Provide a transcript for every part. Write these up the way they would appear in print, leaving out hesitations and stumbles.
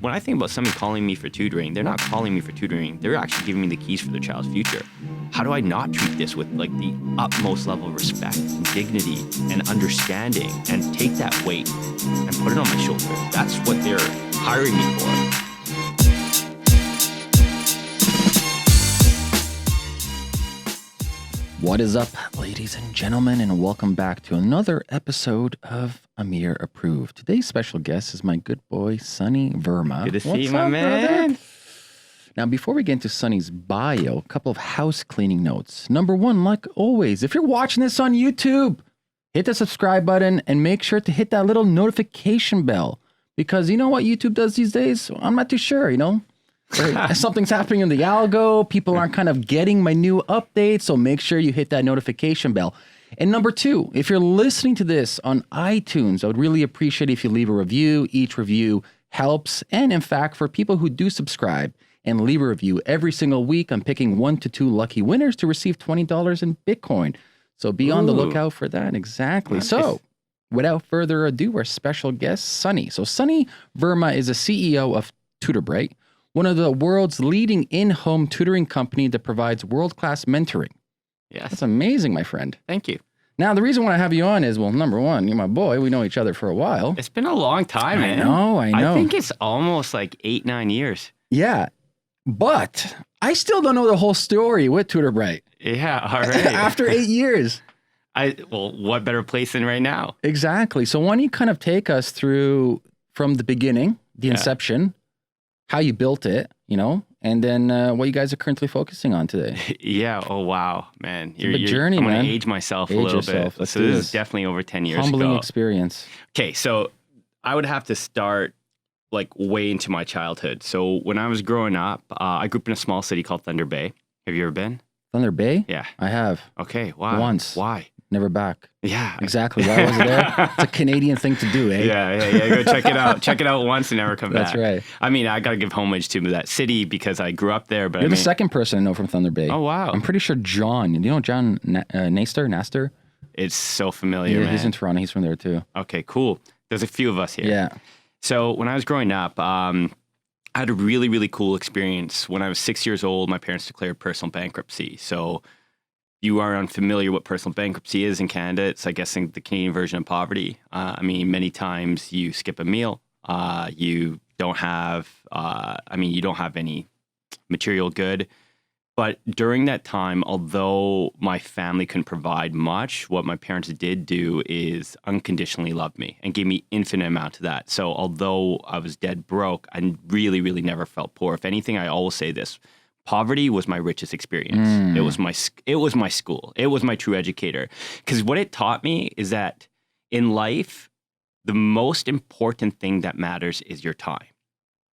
when I think about somebody calling me for tutoring, they're not calling me for tutoring. They're actually giving me the keys for their child's future. How do I not treat this with like the utmost level of respect and dignity and understanding and take that weight and put it on my shoulders? That's what they're hiring me for. What is up, ladies and gentlemen, and welcome back to another episode of Ameer Approved. Today's special guest is my good boy, Sonny Verma. Good to see you, my man. Brother? Now, before we get into Sonny's bio, a couple of house cleaning notes. Number one, like always, if you're watching this on YouTube, hit the subscribe button and make sure to hit that little notification bell. Because you know what YouTube does these days? I'm not too sure, Something's happening in the algo. People aren't kind of getting my new updates. So make sure you hit that notification bell. And number two, if you're listening to this on iTunes, I would really appreciate if you leave a review. Each review helps. And in fact, for people who do subscribe and leave a review every single week, I'm picking 1 to 2 lucky winners to receive $20 in Bitcoin. So be on the lookout for that. Exactly. Nice. So without further ado, our special guest, Sonny. So Sonny Verma is a CEO of TutorBright, one of the world's leading in-home tutoring company that provides world-class mentoring. Yes. That's amazing, my friend. Thank you. Now, the reason why I have you on is, well, number one, you're my boy. We know each other for a while. It's been a long time, man. I know. I think it's almost like 8-9 years. Yeah. But I still don't know the whole story with TutorBright. Yeah, all right. After 8 years. Well, what better place than right now? Exactly. So why don't you kind of take us through from the beginning, the inception, how you built it, and then what you guys are currently focusing on today. Yeah. Oh, wow, man. It's a journey, I'm man. going to age myself a little bit. Let's so do this is definitely over 10 years Humbling ago. experience. Okay, so I would have to start like way into my childhood. So when I was growing up, I grew up in a small city called Thunder Bay. Have you ever been? Thunder Bay? Yeah. I have. Okay, wow. Once. Why? Never back. Yeah. Exactly. Why was it there? It's a Canadian thing to do, eh? Yeah. Go check it out. Check it out once and never come back. That's right. I mean, I got to give homage to that city because I grew up there. But You're the second person I know from Thunder Bay. Oh, wow. I'm pretty sure John. Do you know John Naster? It's so familiar, man. He's in Toronto. He's from there too. Okay, cool. There's a few of us here. Yeah. So when I was growing up, I had a really, really cool experience. When I was 6 years old, my parents declared personal bankruptcy. So you are unfamiliar what personal bankruptcy is in Canada. It's, I guess, the Canadian version of poverty. Many times you skip a meal. You don't have, you don't have any material good. But during that time, although my family couldn't provide much, what my parents did do is unconditionally love me and gave me infinite amount of that. So although I was dead broke, I really, really never felt poor. If anything, I always say this. Poverty was my richest experience. It was my school. It was my true educator. Because what it taught me is that in life, the most important thing that matters is your time,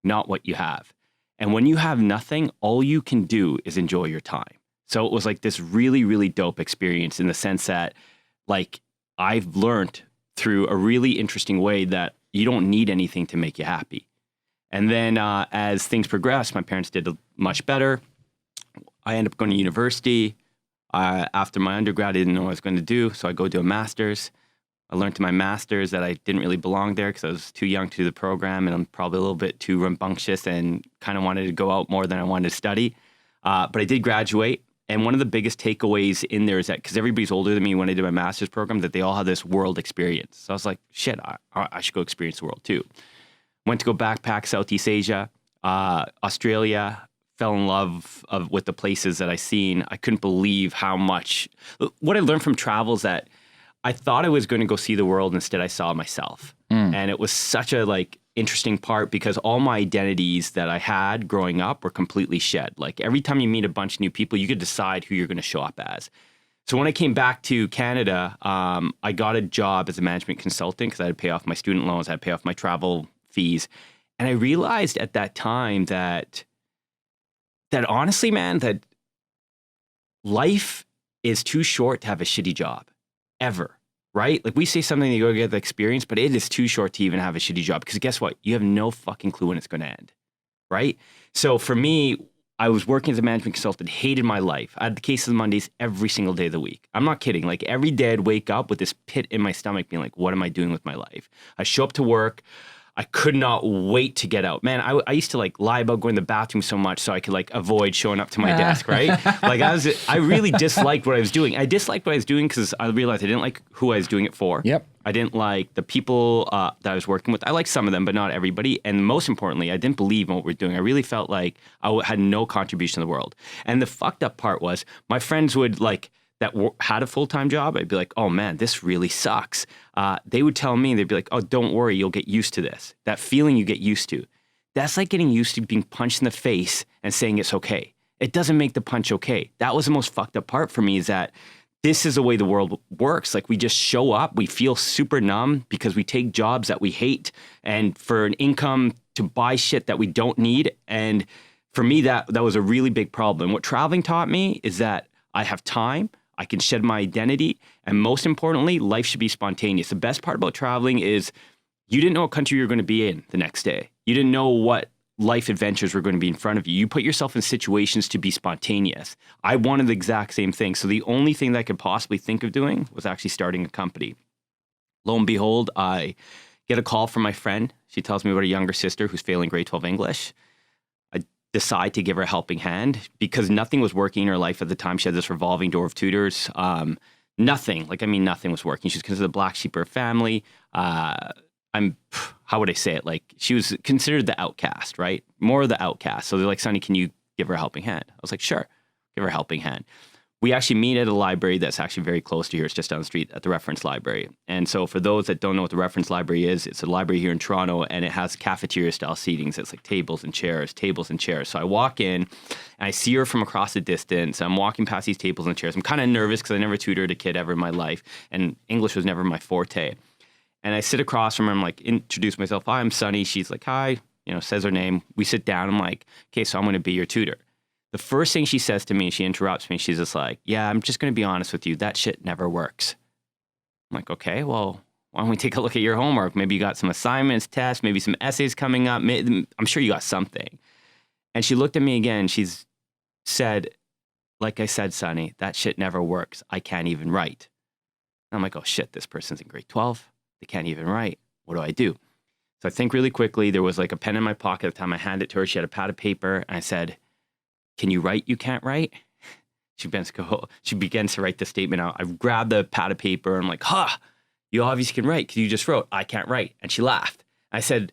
not what you have. And when you have nothing, all you can do is enjoy your time. So it was like this really, really dope experience in the sense that, like, I've learned through a really interesting way that you don't need anything to make you happy. And then as things progressed, my parents did much better. I ended up going to university. After my undergrad, I didn't know what I was going to do. So I go do a master's. I learned to my master's that I didn't really belong there because I was too young to do the program. And I'm probably a little bit too rambunctious and kind of wanted to go out more than I wanted to study. But I did graduate. And one of the biggest takeaways in there is that because everybody's older than me when I did my master's program, that they all have this world experience. So I was like, shit, I should go experience the world too. Went to go backpack Southeast Asia, Australia, fell in love with the places that I seen. I couldn't believe how much. What I learned from travel is that I thought I was going to go see the world. Instead, I saw myself. And it was such a interesting part because all my identities that I had growing up were completely shed. Like every time you meet a bunch of new people, you could decide who you're going to show up as. So when I came back to Canada, I got a job as a management consultant because I had to pay off my student loans, I had to pay off my travel fees. And I realized at that time that honestly, man, that life is too short to have a shitty job, ever, right? Like we say something to go get the experience, but it is too short to even have a shitty job because guess what? You have no fucking clue when it's going to end, right? So for me, I was working as a management consultant, hated my life. I had the cases of Mondays every single day of the week. I'm not kidding. Like every day I'd wake up with this pit in my stomach being like, what am I doing with my life? I show up to work. I could not wait to get out. Man, I used to like lie about going to the bathroom so much so I could like avoid showing up to my desk, right? Like I really disliked what I was doing. I disliked what I was doing because I realized I didn't like who I was doing it for. Yep. I didn't like the people that I was working with. I liked some of them, but not everybody. And most importantly, I didn't believe in what we were doing. I really felt like I had no contribution to the world. And the fucked up part was my friends would like, that had a full-time job, I'd be like, oh man, this really sucks. They would tell me, they'd be like, oh, don't worry, you'll get used to this. That feeling you get used to. That's like getting used to being punched in the face and saying it's okay. It doesn't make the punch okay. That was the most fucked up part for me, is that this is the way the world works. Like we just show up, we feel super numb because we take jobs that we hate and for an income to buy shit that we don't need. And for me, that was a really big problem. What traveling taught me is that I have time, I can shed my identity, and most importantly, life should be spontaneous. The best part about traveling is you didn't know what country you were going to be in the next day. You didn't know what life adventures were going to be in front of you. You put yourself in situations to be spontaneous. I wanted the exact same thing. So the only thing that I could possibly think of doing was actually starting a company. Lo and behold, I get a call from my friend. She tells me about a younger sister who's failing grade 12 English. Decide to give her a helping hand because nothing was working in her life at the time. She had this revolving door of tutors. Nothing was working. She was considered the black sheep of her family. How would I say it? Like she was considered the outcast, right? More of the outcast. So they're like, Sonny, can you give her a helping hand? I was like, sure, give her a helping hand. We actually meet at a library that's actually very close to here. It's just down the street at the Reference Library. And so for those that don't know what the Reference Library is, it's a library here in Toronto, and it has cafeteria-style seatings. It's like tables and chairs. So I walk in, and I see her from across the distance. I'm walking past these tables and chairs. I'm kind of nervous because I never tutored a kid ever in my life, and English was never my forte. And I sit across from her. I'm like, introduce myself. Hi, I'm Sonny. She's like, hi, says her name. We sit down. I'm like, okay, so I'm going to be your tutor. The first thing she says to me, she interrupts me. She's just like, yeah, I'm just going to be honest with you. That shit never works. I'm like, okay, well, why don't we take a look at your homework? Maybe you got some assignments, tests, maybe some essays coming up. I'm sure you got something. And she looked at me again. She's said, like I said, Sonny, that shit never works. I can't even write. And I'm like, oh shit, this person's in grade 12. They can't even write. What do I do? So I think really quickly. There was like a pen in my pocket at the time. I handed it to her. She had a pad of paper. And I said, can you write? You can't write? She begins to write the statement out. I grabbed the pad of paper. And I'm like, you obviously can write because you just wrote, I can't write. And she laughed. I said,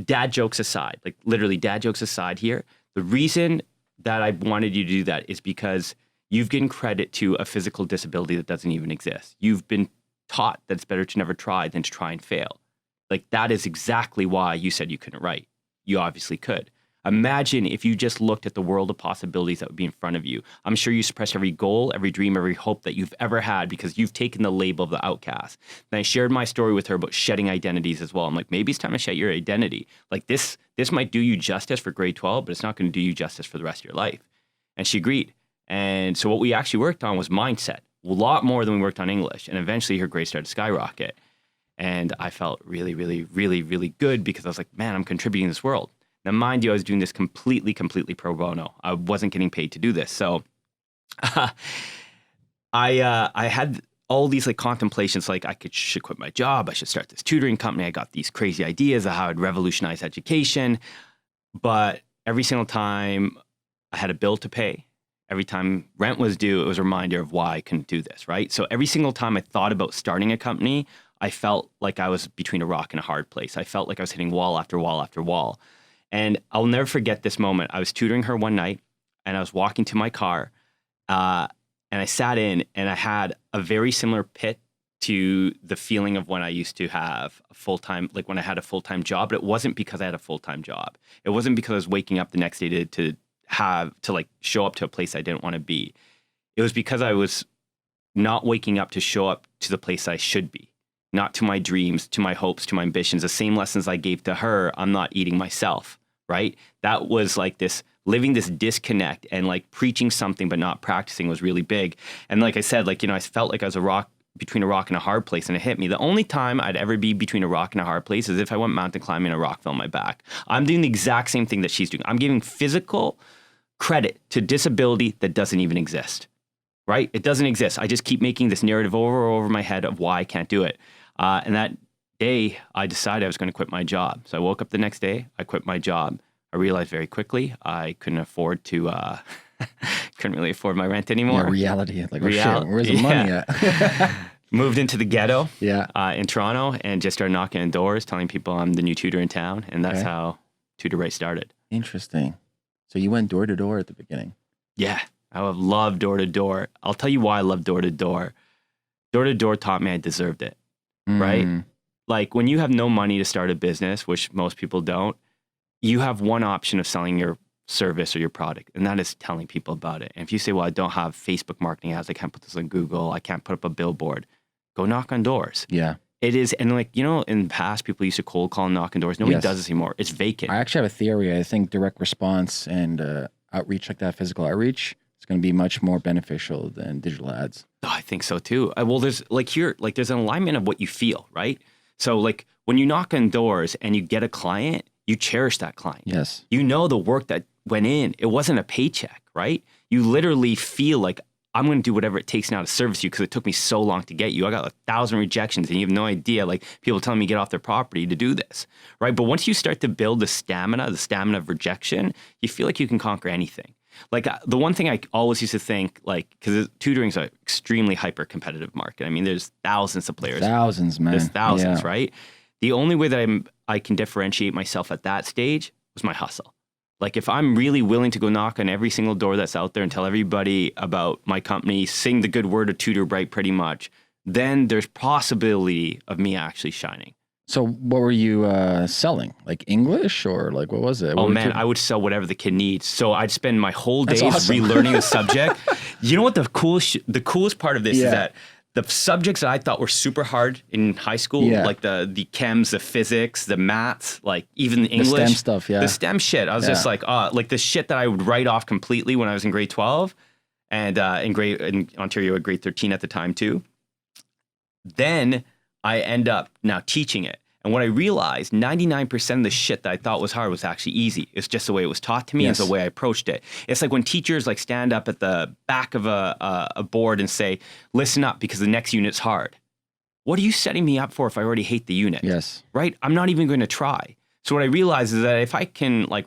dad jokes aside, like literally dad jokes aside here. The reason that I wanted you to do that is because you've given credit to a physical disability that doesn't even exist. You've been taught that it's better to never try than to try and fail. Like that is exactly why you said you couldn't write. You obviously could. Imagine if you just looked at the world of possibilities that would be in front of you. I'm sure you suppress every goal, every dream, every hope that you've ever had because you've taken the label of the outcast. And I shared my story with her about shedding identities as well. I'm like, maybe it's time to shed your identity. Like this might do you justice for grade 12, but it's not going to do you justice for the rest of your life. And she agreed. And so what we actually worked on was mindset, a lot more than we worked on English. And eventually her grades started to skyrocket. And I felt really, really, really, really good because I was like, man, I'm contributing to this world. Now, mind you, I was doing this completely pro bono. I wasn't getting paid to do this. So I had all these like contemplations, like should quit my job. I should start this tutoring company. I got these crazy ideas of how I'd revolutionize education. But every single time I had a bill to pay, every time rent was due, it was a reminder of why I couldn't do this, right? So every single time I thought about starting a company, I felt like I was between a rock and a hard place. I felt like I was hitting wall after wall after wall. And I'll never forget this moment. I was tutoring her one night and I was walking to my car and I sat in and I had a very similar pit to the feeling of when I used to have a full-time, like when I had a full-time job, but it wasn't because I had a full-time job. It wasn't because I was waking up the next day to like show up to a place I didn't want to be. It was because I was not waking up to show up to the place I should be. Not to my dreams, to my hopes, to my ambitions. The same lessons I gave to her, I'm not eating myself, right? That was like this, living this disconnect and like preaching something but not practicing was really big. And like I said, like, I felt like I was between a rock and a hard place and it hit me. The only time I'd ever be between a rock and a hard place is if I went mountain climbing and a rock fell on my back. I'm doing the exact same thing that she's doing. I'm giving physical credit to disability that doesn't even exist, right? It doesn't exist. I just keep making this narrative over my head of why I can't do it. And that day I decided I was going to quit my job. So I woke up the next day, I quit my job. I realized very quickly I couldn't afford to, couldn't really afford my rent anymore. Yeah, reality. Like, oh shit, where's the money at? Moved into the ghetto Yeah. in Toronto and just started knocking on doors, telling people I'm the new tutor in town. And that's Okay. how Tutor Right started. Interesting. So you went door to door at the beginning. Yeah, I would love DoortoDoor. I'll tell you why I love DoortoDoor. DoortoDoor taught me I deserved it, right? Mm. Like when you have no money to start a business, which most people don't, you have one option of selling your service or your product, and that is telling people about it. And if you say, well, I don't have Facebook marketing ads, I can't put this on Google, I can't put up a billboard, go knock on doors. Yeah. It is, and like, you know, in the past, people used to cold call and knock on doors. Nobody Yes. does this anymore. It's vacant. I actually have a theory. I think direct response and outreach like that, physical outreach, is going to be much more beneficial than digital ads. Oh, I think so too. Well, there's there's an alignment of what you feel, right? So like when you knock on doors and you get a client, you cherish that client. Yes. You know the work that went in. It wasn't a paycheck, right? You literally feel like I'm going to do whatever it takes now to service you because it took me so long to get you. I got 1,000 rejections and you have no idea, like people telling me to get off their property to do this, right? But once you start to build the stamina of rejection, you feel like you can conquer anything. Like the one thing I always used to think, like, because tutoring is an extremely hyper competitive market. I mean, there's thousands of players. Thousands, man. There's thousands, Yeah. right? The only way that I can differentiate myself at that stage was my hustle. Like if I'm really willing to go knock on every single door that's out there and tell everybody about my company, sing the good word of Tutor Bright pretty much, then there's possibility of me actually shining. So what were you selling? Like English or like what was it? Oh What man, were you- I would sell whatever the kid needs. So I'd spend my whole That's days awesome. relearning the subject. You know what the coolest part of this Yeah. is that the subjects that I thought were super hard in high school, Yeah. like the chems, the physics, the maths, like even the English, STEM stuff, yeah. the STEM shit. I was just like the shit that I would write off completely when I was in grade 12 and in Ontario at grade 13 at the time too. Then I end up now teaching it. And what I realized, 99% of the shit that I thought was hard was actually easy. It's just the way it was taught to me. Yes. It's the way I approached it. It's like when teachers like stand up at the back of a board and say, listen up because the next unit's hard. What are you setting me up for if I already hate the unit? Yes. Right? I'm not even going to try. So what I realized is that if I can like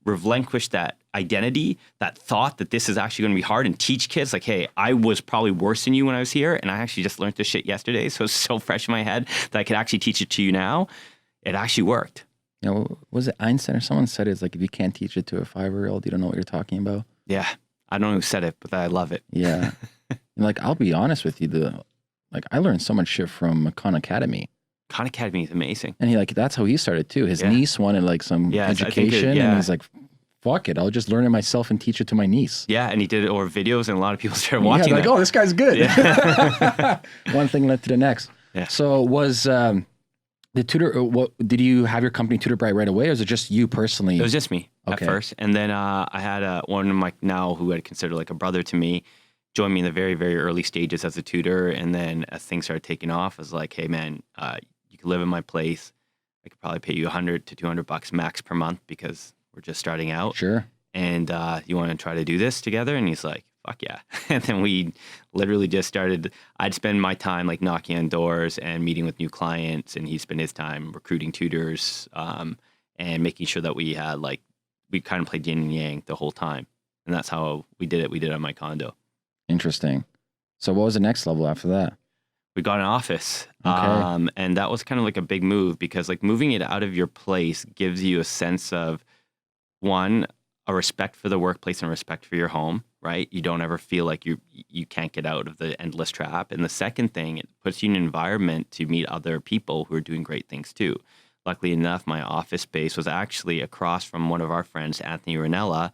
relinquish that identity, that thought that this is actually going to be hard and teach kids like, hey, I was probably worse than you when I was here and I actually just learned this shit yesterday. So it's so fresh in my head that I could actually teach it to you now. It actually worked. You know, was it Einstein or someone said it's like if you can't teach it to a 5-year-old, you don't know what you're talking about. Yeah. I don't know who said it, but I love it. Yeah. And like I'll be honest with you, I learned so much shit from Khan Academy. Khan Academy is amazing. And that's how he started too. His Yeah. niece wanted like some Yes, I think education yeah. and he's like, fuck it, I'll just learn it myself and teach it to my niece. Yeah, and he did it over videos, and a lot of people started watching like, them. oh, this guy's good. Yeah. One thing led to the next. Yeah. So was the tutor? What did you have your company Tutor Bright right away, or is it just you personally? It was just me Okay. at first, and then I had one of my now who I'd consider like a brother to me join me in the very, very early stages as a tutor, and then as things started taking off, I was like, hey man, you could live in my place. I could probably pay you $100 to $200 max per month because we're just starting out. Sure. And you want to try to do this together? And he's like, fuck yeah. And then we literally just started. I'd spend my time like knocking on doors and meeting with new clients, and he'd spend his time recruiting tutors and making sure that we had we kind of played yin and yang the whole time. And that's how we did it. We did it on my condo. Interesting. So what was the next level after that? We got an office. Okay. And that was kind of like a big move because like moving it out of your place gives you a sense of, one, a respect for the workplace and respect for your home, right? You don't ever feel like you can't get out of the endless trap. And the second thing, it puts you in an environment to meet other people who are doing great things too. Luckily enough, my office space was actually across from one of our friends, Anthony Ranella,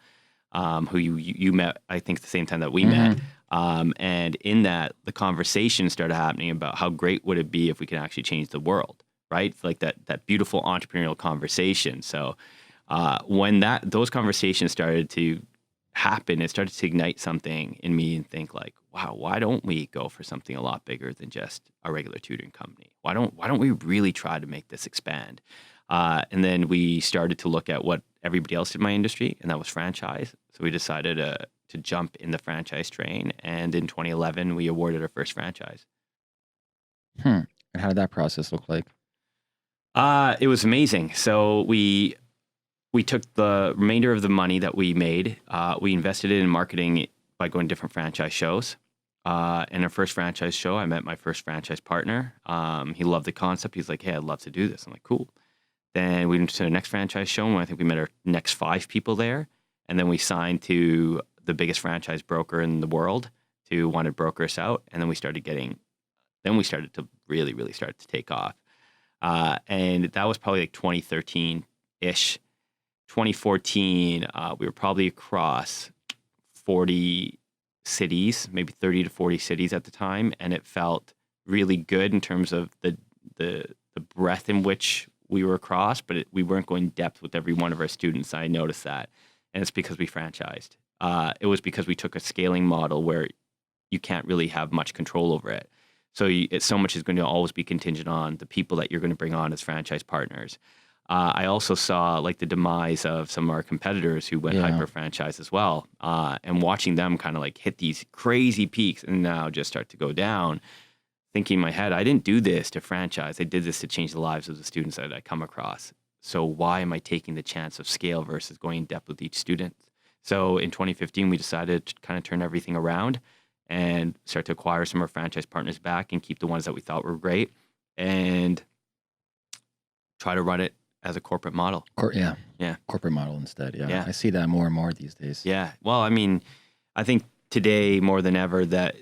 who you met, I think, at the same time that we met. And in that, the conversation started happening about how great would it be if we could actually change the world, right? Like that beautiful entrepreneurial conversation. So when those conversations started to happen, it started to ignite something in me and think like, wow, why don't we go for something a lot bigger than just a regular tutoring company? Why don't we really try to make this expand? And then we started to look at what everybody else did in my industry, and that was franchise. So we decided to jump in the franchise train. And in 2011, we awarded our first franchise. And how did that process look like? It was amazing. So we took the remainder of the money that we made, we invested it in marketing by going to different franchise shows. In our first franchise show, I met my first franchise partner. He loved the concept. He's like, hey, I'd love to do this. I'm like, cool. Then we went to the next franchise show, and I think we met our next 5 people there. And then we signed to the biggest franchise broker in the world to want to broker us out. And then we started to really, really start to take off. And that was probably like 2013-ish. 2014, we were probably across 40 cities, maybe 30 to 40 cities at the time. And it felt really good in terms of the breadth in which we were across, but we weren't going depth with every one of our students. I noticed that. And it's because we franchised. It was because we took a scaling model where you can't really have much control over it. So so much is going to always be contingent on the people that you're going to bring on as franchise partners. I also saw like the demise of some of our competitors who went hyper franchise as well, and watching them kind of like hit these crazy peaks and now just start to go down. Thinking in my head, I didn't do this to franchise. I did this to change the lives of the students that I come across. So why am I taking the chance of scale versus going in depth with each student? So in 2015, we decided to kind of turn everything around and start to acquire some of our franchise partners back and keep the ones that we thought were great and try to run it as a corporate model. Yeah. Corporate model instead. Yeah. I see that more and more these days. Yeah. Well, I mean, I think today more than ever that,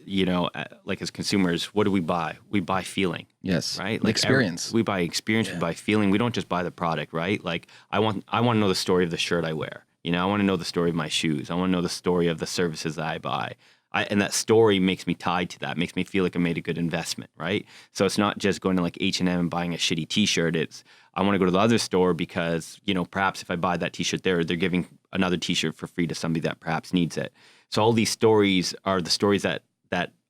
like as consumers, what do we buy? We buy feeling. Yes. Right? Like experience. We buy experience, we buy feeling. We don't just buy the product, right? Like I want to know the story of the shirt I wear. I want to know the story of my shoes. I want to know the story of the services that I buy. And that story makes me tied to that, makes me feel like I made a good investment, right? So it's not just going to like H&M and buying a shitty t-shirt. It's, I want to go to the other store because, perhaps if I buy that t-shirt there, they're giving another t-shirt for free to somebody that perhaps needs it. So all these stories are the stories that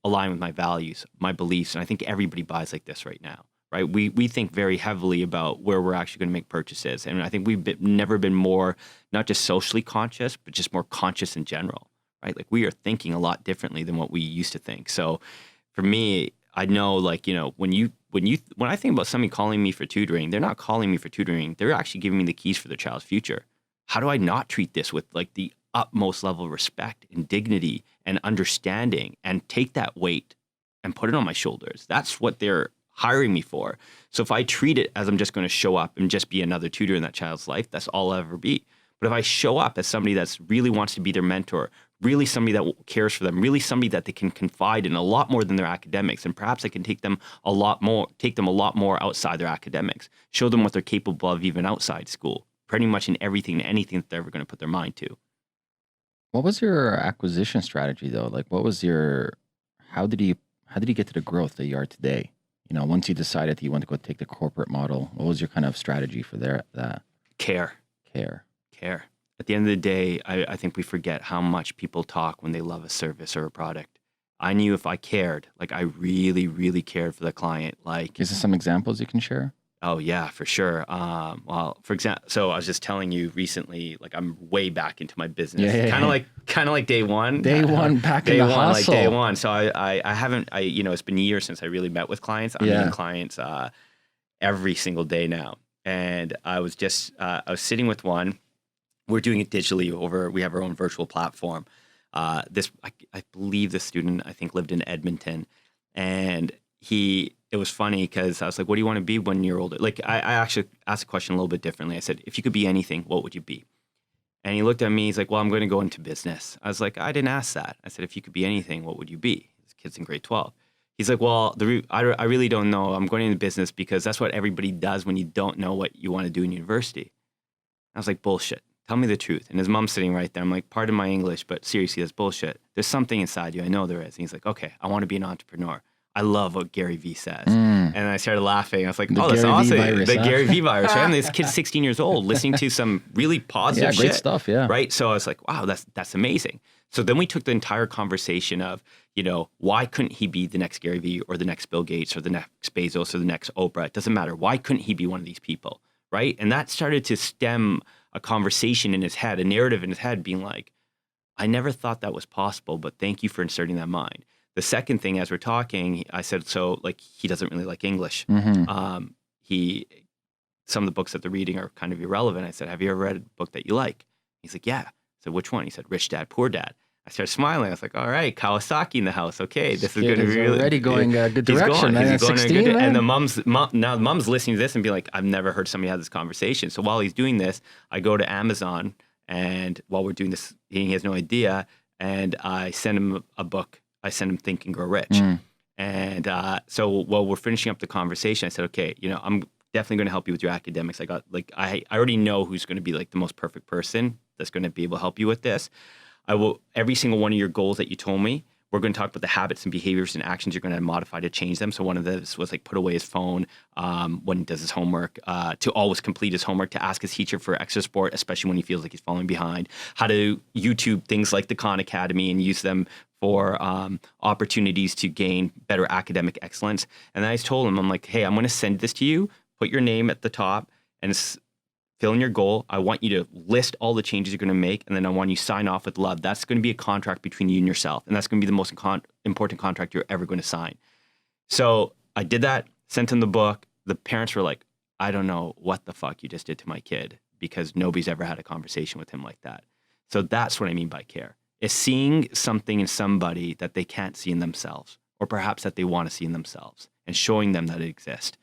align with my values, my beliefs. And I think everybody buys like this right now, right? We think very heavily about where we're actually going to make purchases. And I think we've never been more, not just socially conscious, but just more conscious in general. Right? Like we are thinking a lot differently than what we used to think. So for me, I know like, when I think about somebody calling me for tutoring, they're not calling me for tutoring. They're actually giving me the keys for their child's future. How do I not treat this with like the utmost level of respect and dignity and understanding and take that weight and put it on my shoulders? That's what they're hiring me for. So if I treat it as I'm just going to show up and just be another tutor in that child's life, that's all I'll ever be. But if I show up as somebody that's really wants to be their mentor, really somebody that cares for them, really somebody that they can confide in a lot more than their academics, and perhaps I can take them a lot more outside their academics, show them what they're capable of even outside school, pretty much in everything and anything that they're ever going to put their mind to. What was your acquisition strategy though? Like how did you get to the growth that you are today? Once you decided that you want to go take the corporate model, what was your kind of strategy for that? Care. At the end of the day, I think we forget how much people talk when they love a service or a product. I knew if I cared, like I really, really cared for the client. Like, is there some examples you can share? Oh yeah, for sure. Well, for example, so I was just telling you recently, like I'm way back into my business, kind of like day one. Day one, back in the hustle. Like day one. So I haven't, it's been years since I really met with clients. I'm meeting clients every single day now, and I was sitting with one. We're doing it digitally we have our own virtual platform. I believe the student, I think, lived in Edmonton, and it was funny because I was like, what do you want to be when you're older? Like I actually asked the question a little bit differently. I said, if you could be anything, what would you be? And he looked at me, he's like, well, I'm going to go into business. I was like, I didn't ask that. I said, if you could be anything, what would you be? This kid's in grade 12. He's like, well, I really don't know. I'm going into business because that's what everybody does when you don't know what you want to do in university. I was like, bullshit. Tell me the truth. And his mom's sitting right there. I'm like, pardon my English, but seriously, that's bullshit. There's something inside you. I know there is. And he's like, okay, I want to be an entrepreneur. I love what Gary Vee says. And I started laughing. I was like, that's awesome. The Gary Vee virus, right? And this kid's 16 years old listening to some really positive shit. Great stuff, yeah. Right? So I was like, wow, that's amazing. So then we took the entire conversation of, why couldn't he be the next Gary Vee or the next Bill Gates or the next Bezos or the next Oprah? It doesn't matter. Why couldn't he be one of these people? Right? And that started to stem a conversation in his head, a narrative in his head being like, I never thought that was possible, but thank you for inserting that mind. The second thing, as we're talking, I said, so like he doesn't really like English. Mm-hmm. He some of the books that they're reading are kind of irrelevant. I said, have you ever read a book that you like? He's like, yeah. I said, which one? He said, Rich Dad, Poor Dad. I started smiling. I was like, all right, Kawasaki in the house. Okay, this is going to be really... already going a good direction, man. He's going 16, good, man. and the mom's listening to this and be like, I've never heard somebody have this conversation. So while he's doing this, I go to Amazon, and while we're doing this, he has no idea, and I send him a book. I send him Think and Grow Rich. And so while we're finishing up the conversation, I said, okay, I'm definitely going to help you with your academics. I already know who's going to be like the most perfect person that's going to be able to help you with this. I will, every single one of your goals that you told me, we're going to talk about the habits and behaviors and actions you're going to modify to change them. So one of those was like put away his phone when he does his homework, to always complete his homework, to ask his teacher for extra support, especially when he feels like he's falling behind, how to YouTube things like the Khan Academy and use them for opportunities to gain better academic excellence. And then I told him, I'm like, hey, I'm going to send this to you, put your name at the top, and fill in your goal. I want you to list all the changes you're going to make, and then I want you to sign off with love. That's going to be a contract between you and yourself, and that's going to be the most important contract you're ever going to sign. So I did that, sent him the book. The parents were like, I don't know what the fuck you just did to my kid, because nobody's ever had a conversation with him like that. So that's what I mean by care, is seeing something in somebody that they can't see in themselves, or perhaps that they want to see in themselves, and showing them that it exists,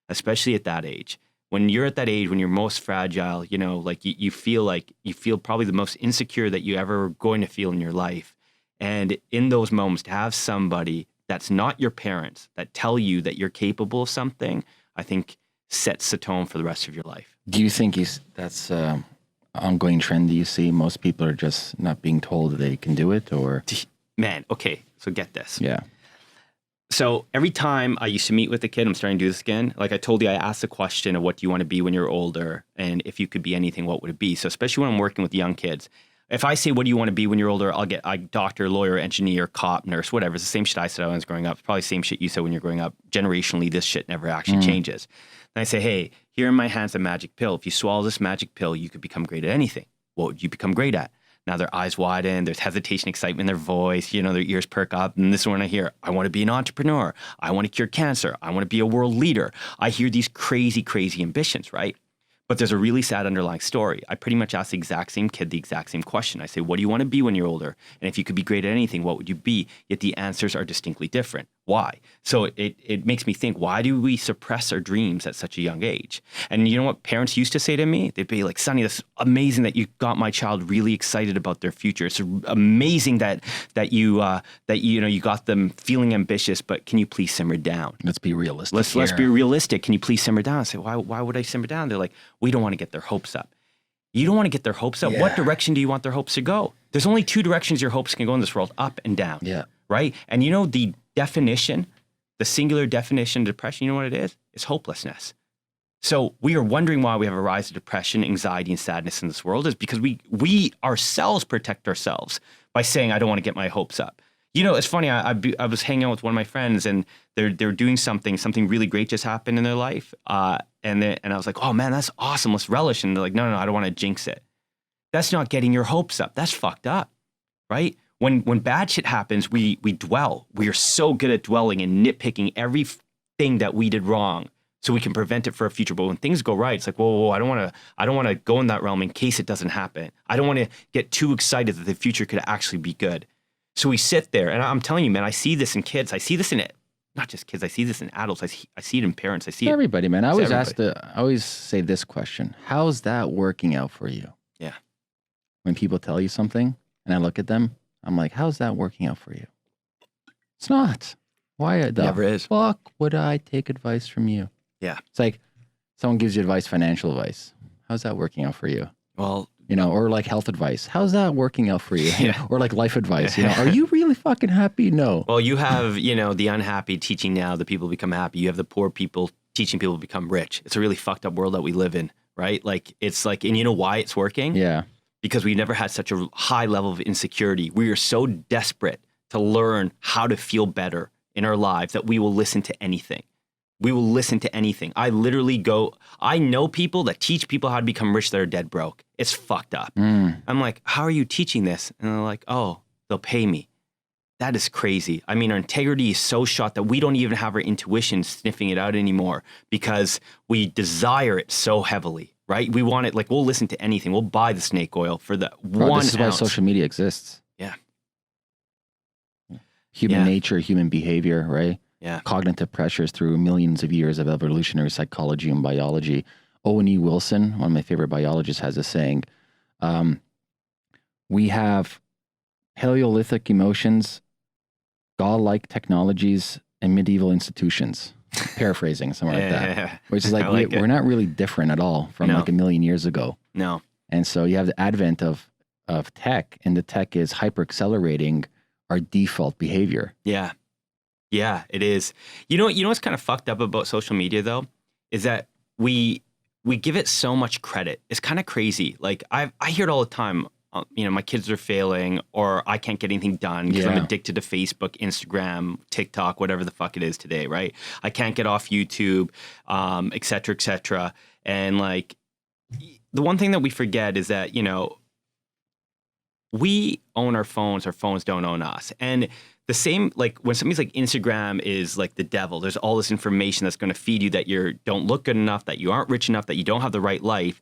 especially at that age. When you're at that age, when you're most fragile, like you feel probably the most insecure that you ever going to feel in your life. And in those moments, to have somebody that's not your parents that tell you that you're capable of something, I think sets the tone for the rest of your life. Do you think that's an ongoing trend? Do you see most people are just not being told they can do it, or? Man, okay, so get this. Yeah. So every time I used to meet with a kid, I'm starting to do this again. Like I told you, I asked the question of what do you want to be when you're older? And if you could be anything, what would it be? So especially when I'm working with young kids, if I say, what do you want to be when you're older? I'll get a doctor, lawyer, engineer, cop, nurse, whatever. It's the same shit I said when I was growing up. It's probably the same shit you said when you're growing up. Generationally, this shit never actually changes. Then I say, hey, here in my hands, a magic pill. If you swallow this magic pill, you could become great at anything. What would you become great at? Now their eyes widen, there's hesitation, excitement in their voice, their ears perk up. And this is when I hear, I want to be an entrepreneur. I want to cure cancer. I want to be a world leader. I hear these crazy, crazy ambitions, right? But there's a really sad underlying story. I pretty much ask the exact same kid the exact same question. I say, what do you want to be when you're older? And if you could be great at anything, what would you be? Yet the answers are distinctly different. Why? So it makes me think, why do we suppress our dreams at such a young age? And you know what parents used to say to me? They'd be like, Sonny, that's amazing that you got my child really excited about their future. It's amazing that you got them feeling ambitious, but can you please simmer down? Let's be realistic. Let's be realistic. Can you please simmer down? I say, why would I simmer down? They're like, we don't want to get their hopes up. You don't want to get their hopes up. Yeah. What direction do you want their hopes to go? There's only two directions your hopes can go in this world, up and down. Yeah. Right? And the definition, the singular definition of depression, you know what it is? It's hopelessness. So we are wondering why we have a rise of depression, anxiety, and sadness in this world is because we ourselves protect ourselves by saying, I don't want to get my hopes up. It's funny. I was hanging out with one of my friends, and they're doing something really great just happened in their life. And I was like, oh man, that's awesome. Let's relish. And they're like, no, I don't want to jinx it. That's not getting your hopes up. That's fucked up, right? When bad shit happens, we dwell. We are so good at dwelling and nitpicking everything that we did wrong, so we can prevent it for a future. But when things go right, it's like, whoa, I don't want to go in that realm in case it doesn't happen. I don't want to get too excited that the future could actually be good. So we sit there, and I'm telling you, man, I see this in kids. I see this in it. Not just kids. I see this in adults. I see it in parents. I see it. Everybody, man. I always say this question: how's that working out for you? Yeah. When people tell you something, and I look at them, I'm like, how's that working out for you? It's not. Why the Never is. fuck would I take advice from you? Yeah. It's like someone gives you advice, financial advice. How's that working out for you? Well, or like health advice. How's that working out for you? Yeah. Or like life advice. Are you really fucking happy? No. Well, you have, the unhappy teaching now the people become happy. You have the poor people teaching people to become rich. It's a really fucked up world that we live in, right? Like, it's like, and you know why it's working? Yeah. Because we never had such a high level of insecurity. We are so desperate to learn how to feel better in our lives that we will listen to anything. We will listen to anything. I know people that teach people how to become rich that are dead broke. It's fucked up. I'm like, how are you teaching this? And they're like, oh, they'll pay me. that is crazy. I mean, our integrity is so shot that we don't even have our intuition sniffing it out anymore because we desire it so heavily, right? We want it, like, we'll listen to anything. We'll buy the snake oil for the Bro, 1 this is ounce. why social media exists. Yeah. Human nature, human behavior, right? Yeah. Cognitive pressures through millions of years of evolutionary psychology and biology. Owen E. Wilson, one of my favorite biologists, has a saying, we have Paleolithic emotions, godlike technologies, and medieval institutions. Paraphrasing, somewhere like that. Which is like, we're not really different at all from like a million years ago. No. And so you have the advent of tech, and the tech is hyper accelerating our default behavior. Yeah. Yeah, it is. You know what's kind of fucked up about social media though, is that we give it so much credit. It's kind of crazy. Like I hear it all the time. You know, my kids are failing, or I can't get anything done because I'm addicted to Facebook, Instagram, TikTok, whatever the fuck it is today, right? I can't get off YouTube, et cetera, et cetera. And like, the one thing that we forget is that, you know, we own our phones don't own us. And the same, like when somebody's like Instagram is like the devil, there's all this information that's going to feed you that you don't look good enough, that you aren't rich enough, that you don't have the right life.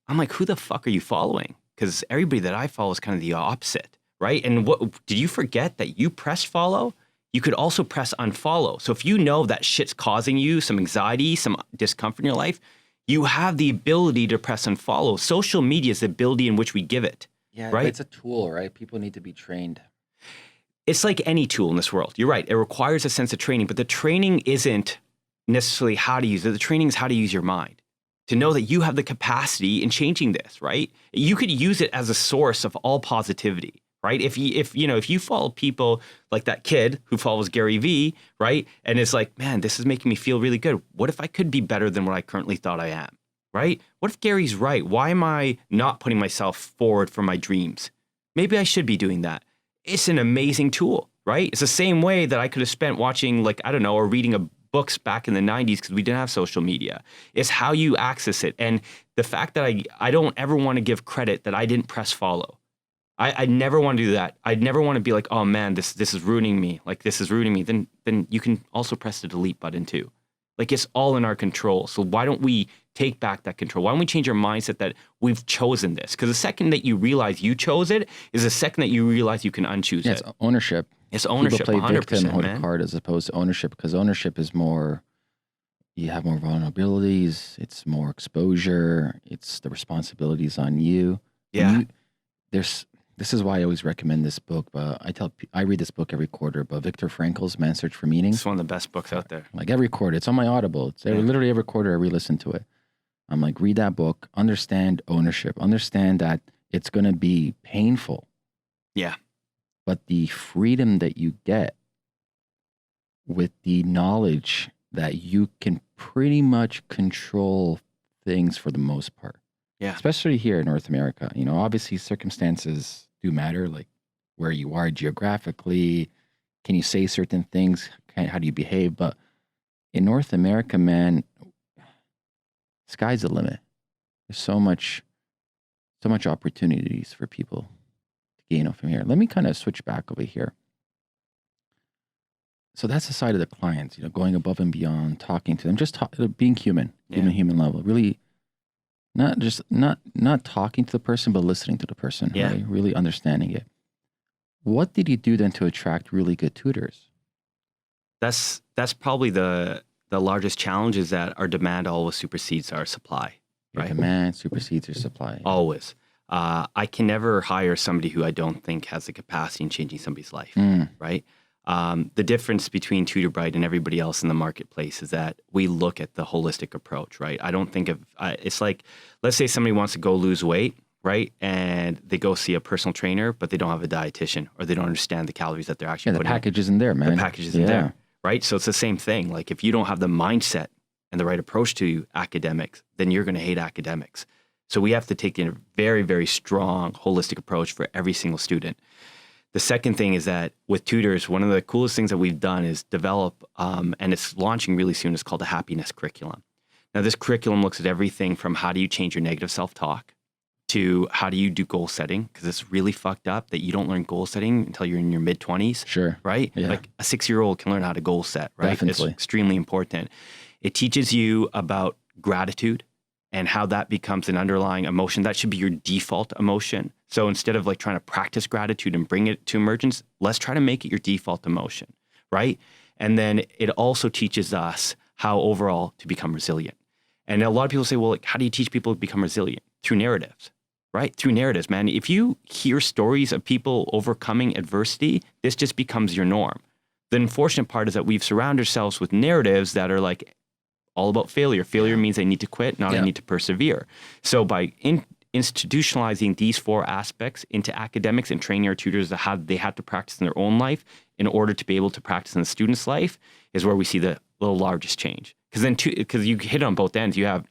I'm like, who the fuck are you following? Because everybody that I follow is kind of the opposite, right? And what did you forget that you press follow? You could also press unfollow. So if you know that shit's causing you some anxiety, some discomfort in your life, you have the ability to press unfollow. Social media is the ability in which we give it. Yeah, right? It's a tool, right? People need to be trained. It's like any tool in this world. You're right. It requires a sense of training, but the training isn't necessarily how to use it. The training is how to use your mind. To know that you have the capacity in changing this, right? You could use it as a source of all positivity, right? If you follow people like that kid who follows Gary Vee, right? And it's like, man, this is making me feel really good. What if I could be better than what I currently thought I am, right? What if Gary's right? Why am I not putting myself forward for my dreams? Maybe I should be doing that. It's an amazing tool, right? It's the same way that I could have spent watching, like, I don't know, or reading books back in the 90s because we didn't have social media. It's how you access it. And the fact that I don't ever want to give credit that I didn't press follow. I never want to do that. I'd never want to be like, oh man, this is ruining me. Like, this is ruining me. Then you can also press the delete button too. Like, it's all in our control. So why don't we take back that control? Why don't we change our mindset that we've chosen this? Because the second that you realize you chose it is the second that you realize you can unchoose it. It's ownership. It's ownership. People play 100%, victim hold man. card as opposed to ownership, because ownership is more, you have more vulnerabilities, it's more exposure, it's the responsibilities on you. Yeah. This is why I always recommend this book. But I read this book every quarter, but Viktor Frankl's Man's Search for Meaning. It's one of the best books out there. Like every quarter, it's on my Audible. It's literally every quarter I re-listen to it. I'm like, read that book, understand ownership, understand that it's going to be painful. Yeah. But the freedom that you get with the knowledge that you can pretty much control things for the most part. Yeah. Especially here in North America. You know, obviously circumstances do matter, like where you are geographically. Can you say certain things? How do you behave? But in North America, man, sky's the limit. There's so much opportunities for people to gain from here. Let me kind of switch back over here. So that's the side of the clients, you know, going above and beyond, talking to them, just being human, human level. Really, not talking to the person, but listening to the person. Yeah. Right? Really understanding it. What did you do then to attract really good tutors? That's probably the largest challenge, is that our demand always supersedes our supply. Your right? demand supersedes your supply. Always. I can never hire somebody who I don't think has the capacity in changing somebody's life, right? The difference between TutorBrite and everybody else in the marketplace is that we look at the holistic approach, right? I don't think of, it's like, let's say somebody wants to go lose weight, right? And they go see a personal trainer, but they don't have a dietitian, or they don't understand the calories that they're actually the putting in. package isn't there, man. The package isn't there, right? So it's the same thing. Like, if you don't have the mindset and the right approach to academics, then you're going to hate academics. So we have to take a very, very strong holistic approach for every single student. The second thing is that with tutors, one of the coolest things that we've done is develop, and it's launching really soon, it's called the happiness curriculum. Now, this curriculum looks at everything from how do you change your negative self-talk, to how do you do goal setting? Because it's really fucked up that you don't learn goal setting until you're in your mid-20s. Sure. Right? Yeah. Like a 6-year-old can learn how to goal set, right? Definitely. It's extremely important. It teaches you about gratitude and how that becomes an underlying emotion. That should be your default emotion. So instead of like trying to practice gratitude and bring it to emergence, let's try to make it your default emotion, right? And then it also teaches us how overall to become resilient. And a lot of people say, well, like, how do you teach people to become resilient? Through narratives. Right? Through narratives, man. If you hear stories of people overcoming adversity, this just becomes your norm. The unfortunate part is that we've surrounded ourselves with narratives that are like all about failure. Failure means I need to quit, not I need to persevere. So by institutionalizing these 4 aspects into academics and training our tutors to how they have to practice in their own life in order to be able to practice in the student's life is where we see the largest change. Because you hit on both ends. You have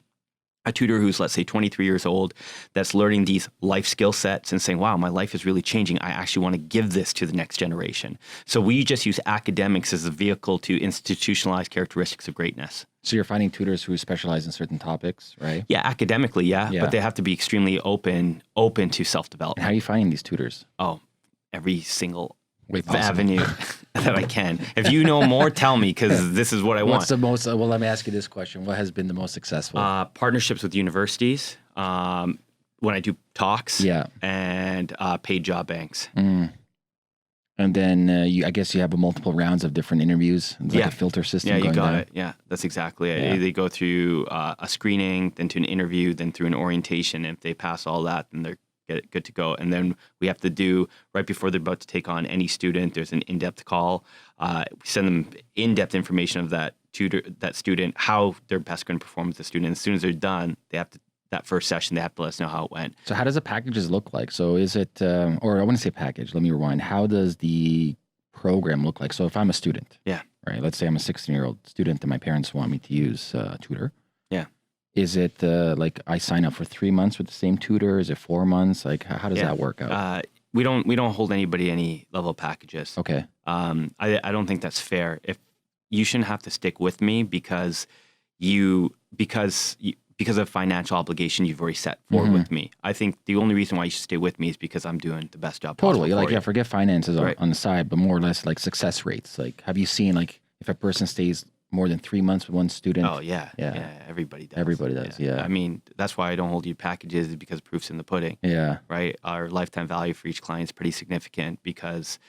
a tutor who's, let's say, 23 years old that's learning these life skill sets and saying, wow, my life is really changing. I actually want to give this to the next generation. So we just use academics as a vehicle to institutionalize characteristics of greatness. So you're finding tutors who specialize in certain topics, right? Yeah, academically, yeah. But they have to be extremely open to self-development. And how are you finding these tutors? Oh, every single Way possible. avenue that I can. If you know more, tell me, because this is what I want. What's the most, well, let me ask you this question. What has been the most successful? Partnerships with universities, when I do talks, and paid job banks. And then I guess you have multiple rounds of different interviews. It's like a filter system. Yeah, you got down. it. Yeah, that's exactly it. They go through a screening, then to an interview, then through an orientation. And if they pass all that, then they're good to go. And then we have to do, right before they're about to take on any student, there's an in-depth call. We send them in-depth information of that tutor, that student, how they're best going to perform with the student. As soon as they're done, they have to, that first session, they have to let us know how it went. So how does the packages look like? So is it, or I want to say package, let me rewind. How does the program look like? So if I'm a student, right, let's say I'm a 16-year-old student and my parents want me to use tutor. Is it like I sign up for 3 months with the same tutor? Is it 4 months? Like how does that work out? We don't hold anybody any level packages. Okay. I don't think that's fair. If you shouldn't have to stick with me because of financial obligation you've already set forward with me. I think the only reason why you should stay with me is because I'm doing the best job possible. Totally. Like, you. Forget finances on the side, but more or less like success rates. Like, have you seen like if a person stays more than 3 months with one student? Oh yeah. Everybody does. Everybody does. Yeah. I mean, that's why I don't hold you packages, is because proof's in the pudding. Yeah. Right. Our lifetime value for each client is pretty significant because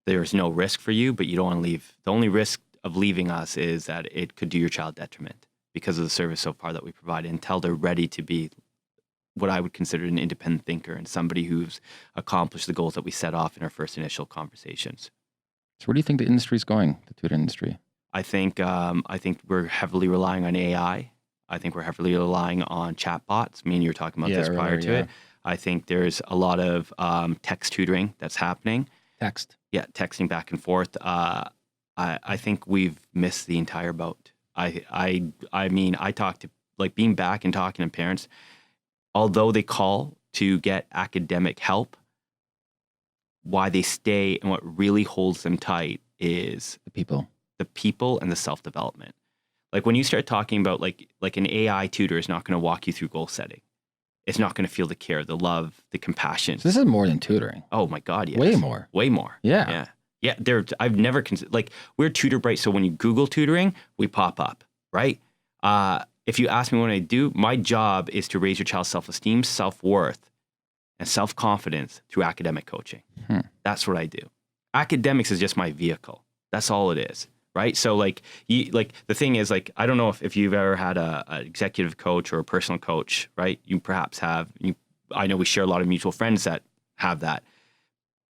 there's no risk for you, but you don't want to leave. The only risk of leaving us is that it could do your child detriment because of the service so far that we provide until they're ready to be what I would consider an independent thinker and somebody who's accomplished the goals that we set off in our first initial conversations. So where do you think the industry is going, the tutor industry? I think we're heavily relying on AI. I think we're heavily relying on chatbots. Me and you were talking about this prior to it. I think there's a lot of text tutoring that's happening. Text? Yeah, texting back and forth. I think we've missed the entire boat. I mean, I talk to, like, being back and talking to parents, although they call to get academic help, why they stay and what really holds them tight is the people and the self-development. Like when you start talking about like an AI tutor is not going to walk you through goal setting. It's not going to feel the care, the love, the compassion. So this is more than tutoring. Oh my God, yes. Way more. Way more. Yeah. Yeah. I've never considered, like, we're Tutor Bright, so when you Google tutoring, we pop up, right? If you ask me what I do, my job is to raise your child's self-esteem, self-worth, and self-confidence through academic coaching. That's what I do. Academics is just my vehicle. That's all it is, right? So the thing is, like, I don't know if you've ever had a executive coach or a personal coach, right? You perhaps have. I know we share a lot of mutual friends that have that.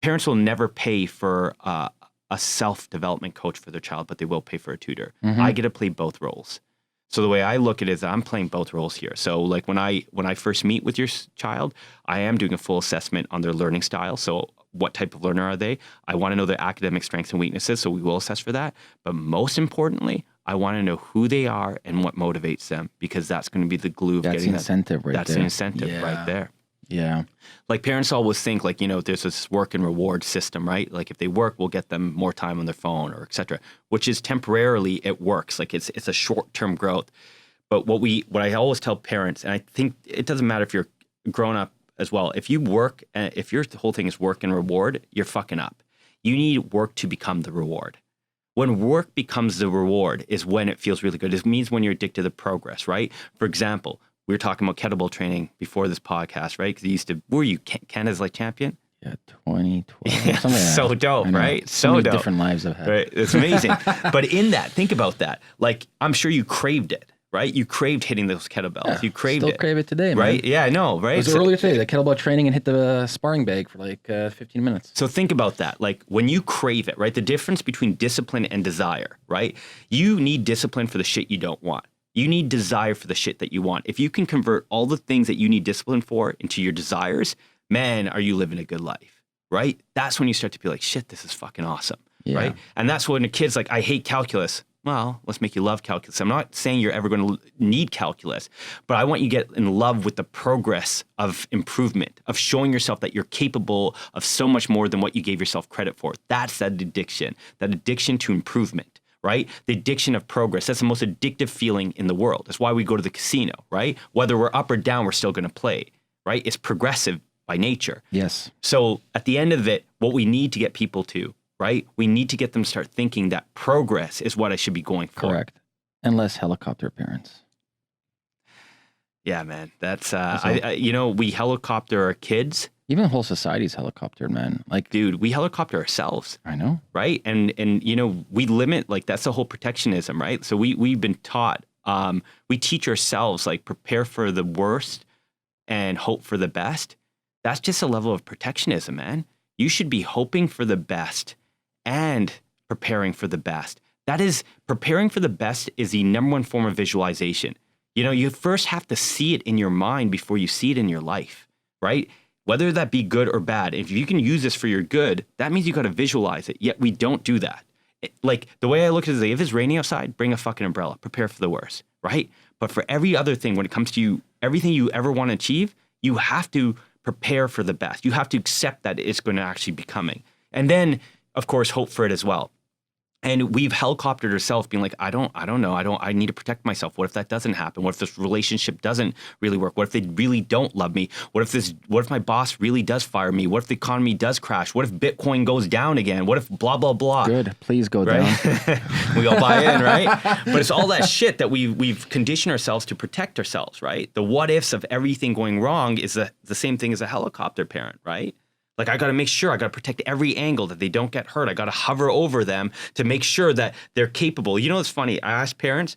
Parents will never pay for a self-development coach for their child, but they will pay for a tutor. I get to play both roles. So the way I look at it is I'm playing both roles here. So like when I first meet with your child, I am doing a full assessment on their learning style. So what type of learner are they? I want to know their academic strengths and weaknesses, so we will assess for that. But most importantly, I want to know who they are and what motivates them, because that's going to be the glue of getting the incentive right there. That's the incentive right there. Yeah. Like parents always think like, there's this work and reward system, right? Like if they work, we'll get them more time on their phone or et cetera, which is temporarily, it works. Like it's a short-term growth. But what I always tell parents, and I think it doesn't matter if you're grown up as well. If you work, if your whole thing is work and reward, you're fucking up. You need work to become the reward. When work becomes the reward is when it feels really good. It means when you're addicted to progress, right? For example, we were talking about kettlebell training before this podcast, right? Because you used to, were you Canada's like champion? Yeah, 2012. Something like So that. dope, right? So many dope. different lives I've had. Right? It's amazing. But in that, think about that. Like, I'm sure you craved it, right? You craved hitting those kettlebells. Yeah, You craved still it. crave it today, man. Right? Yeah, I know, right? It was earlier today, the kettlebell training and hit the sparring bag for like 15 minutes. So think about that. Like when you crave it, right? The difference between discipline and desire, right? You need discipline for the shit you don't want. You need desire for the shit that you want. If you can convert all the things that you need discipline for into your desires, man, are you living a good life, right? That's when you start to be like, shit, this is fucking awesome, right? And that's when a kid's like, I hate calculus. Well, let's make you love calculus. I'm not saying you're ever going to need calculus, but I want you to get in love with the progress of improvement, of showing yourself that you're capable of so much more than what you gave yourself credit for. That's that addiction to improvement, right? The addiction of progress. That's the most addictive feeling in the world. That's why we go to the casino, right? Whether we're up or down, we're still going to play, right? It's progressive by nature. Yes. So at the end of it, what we need to get people to, right? We need to get them to start thinking that progress is what I should be going for. Correct. And less helicopter parents. Yeah, man. That's, we helicopter our kids. Even the whole society's helicoptered, man. Like, dude, we helicopter ourselves. I know. Right? And we limit, like, that's the whole protectionism, right? So we've been taught, we teach ourselves, like, prepare for the worst and hope for the best. That's just a level of protectionism, man. You should be hoping for the best and preparing for the best. That is, preparing for the best is the number one form of visualization. You first have to see it in your mind before you see it in your life, right? Whether that be good or bad. If you can use this for your good, that means you got to visualize it. Yet we don't do that. Like the way I look at it is, if it's raining outside, bring a fucking umbrella. Prepare for the worst, right? But for every other thing, when it comes to everything you ever want to achieve, you have to prepare for the best. You have to accept that it's going to actually be coming. And then, of course, hope for it as well. And we've helicoptered ourselves being like, I don't know. I need to protect myself. What if that doesn't happen? What if this relationship doesn't really work? What if they really don't love me? What if my boss really does fire me? What if the economy does crash? What if Bitcoin goes down again? What if blah, blah, blah? Good. Please go down. We all buy in, right? But it's all that shit that we've conditioned ourselves to protect ourselves, right? The what ifs of everything going wrong is the same thing as a helicopter parent, right? Like, I got to make sure, I got to protect every angle that they don't get hurt. I got to hover over them to make sure that they're capable. It's funny. I ask parents,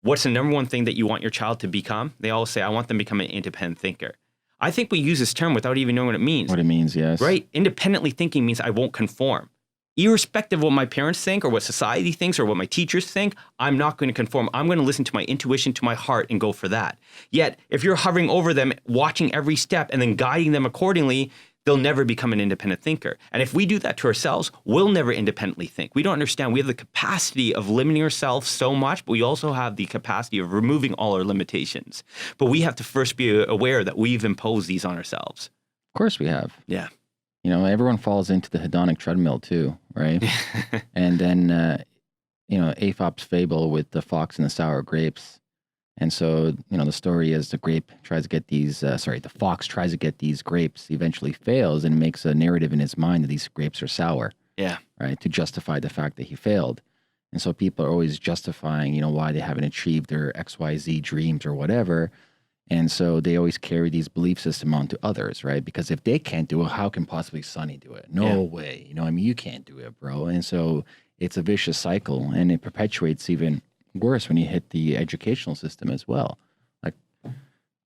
what's the number one thing that you want your child to become? They all say, I want them to become an independent thinker. I think we use this term without even knowing what it means. What it means, yes. Right? Independently thinking means I won't conform. Irrespective of what my parents think or what society thinks or what my teachers think, I'm not going to conform. I'm going to listen to my intuition, to my heart, and go for that. Yet, if you're hovering over them, watching every step, and then guiding them accordingly, they'll never become an independent thinker. And if we do that to ourselves, we'll never independently think. We don't understand. We have the capacity of limiting ourselves so much, but we also have the capacity of removing all our limitations. But we have to first be aware that we've imposed these on ourselves. Of course we have. Yeah. Everyone falls into the hedonic treadmill too, right? And then, Aesop's fable with the fox and the sour grapes. And so, the story is the fox tries to get these grapes, eventually fails, and makes a narrative in his mind that these grapes are sour. Yeah. Right. To justify the fact that he failed. And so people are always justifying, why they haven't achieved their XYZ dreams or whatever. And so they always carry these belief system onto others, right? Because if they can't do it, how can possibly Sonny do it? No way. You can't do it, bro. And so it's a vicious cycle, and it perpetuates even worse when you hit the educational system as well. Like,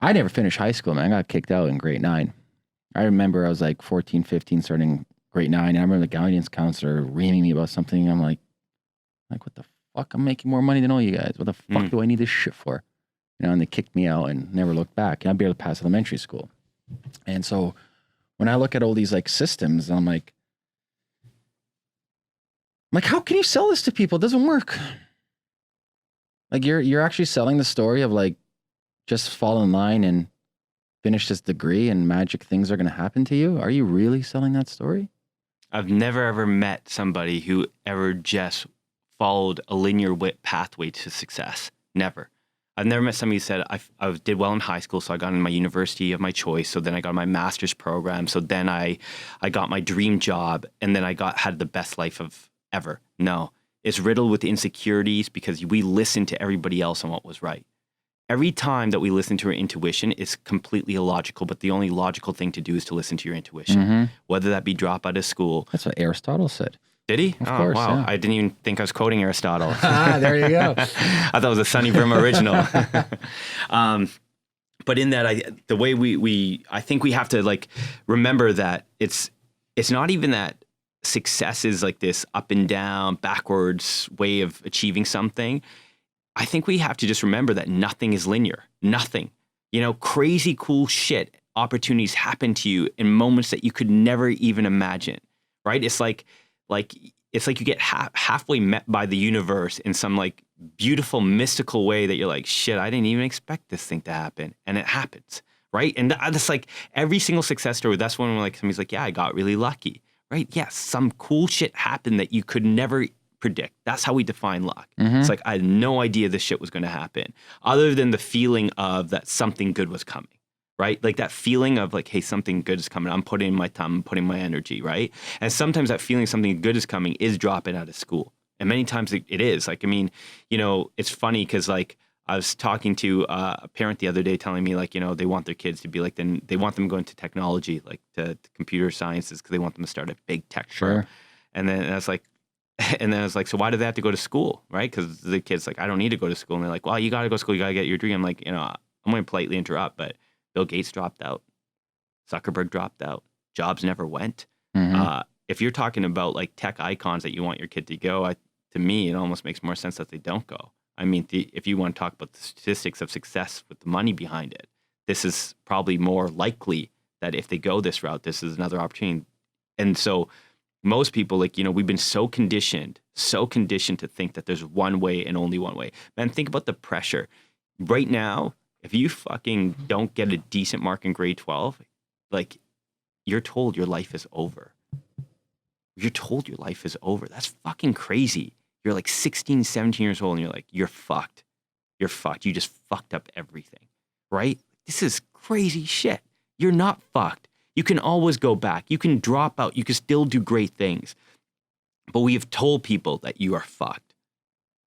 I never finished high school, man. I got kicked out in grade 9. I remember I was like 14, 15, starting grade 9. And I remember the guidance counselor reaming me about something. I'm like, what the fuck? I'm making more money than all you guys. What the fuck do I need this shit for? And they kicked me out and never looked back. I barely passed elementary school. And so when I look at all these like systems, I'm like, how can you sell this to people? It doesn't work. Like, you're actually selling the story of like, just fall in line and finish this degree and magic things are going to happen to you. Are you really selling that story? I've never ever met somebody who ever just followed a linear pathway to success. Never. I've never met somebody who said, I did well in high school, so I got into my university of my choice. So then I got my master's program. So then I got my dream job, and then had the best life of ever. No, it's riddled with insecurities because we listen to everybody else on what was right. Every time that we listen to our intuition, it's completely illogical, but the only logical thing to do is to listen to your intuition, whether that be drop out of school. That's what Aristotle said. Did he? Of course, wow. yeah. I didn't even think I was quoting Aristotle. There you go. I thought it was a Sonny Verma original. But in that, the way I think we have to like remember that it's not even that success is like this up and down, backwards way of achieving something. I think we have to just remember that nothing is linear. Nothing. Crazy cool shit, opportunities happen to you in moments that you could never even imagine, right? It's like you get halfway met by the universe in some like beautiful mystical way that you're like, shit, I didn't even expect this thing to happen, and it happens, right? And that's like every single success story. That's when like somebody's like, yeah, I got really lucky, right? Yes, some cool shit happened that you could never predict. That's how we define luck. It's like I had no idea this shit was going to happen, other than the feeling of that something good was coming. Right? Like that feeling of like, hey, something good is coming. I'm putting in my time, I'm putting my energy, right? And sometimes that feeling something good is coming is dropping out of school. And many times it is. Like, I mean, it's funny because like I was talking to a parent the other day telling me like, they want their kids to be like, then they want them going to technology, like to computer sciences, because they want them to start a big tech firm. And then I was like, so why do they have to go to school, right? Because the kid's like, I don't need to go to school. And they're like, well, you got to go to school. You got to get your degree. I'm like, I'm going to politely interrupt, but Bill Gates dropped out. Zuckerberg dropped out. Jobs never went. If you're talking about like tech icons that you want your kid to go, to me, it almost makes more sense that they don't go. I mean, if you want to talk about the statistics of success with the money behind it, this is probably more likely that if they go this route, this is another opportunity. And so most people, like, we've been so conditioned to think that there's one way and only one way. Man, think about the pressure. Right now, if you fucking don't get a decent mark in grade 12, like, you're told your life is over. You're told your life is over. That's fucking crazy. You're like 16, 17 years old and you're like, you're fucked. You're fucked. You just fucked up everything, right? This is crazy shit. You're not fucked. You can always go back. You can drop out. You can still do great things. But we have told people that you are fucked.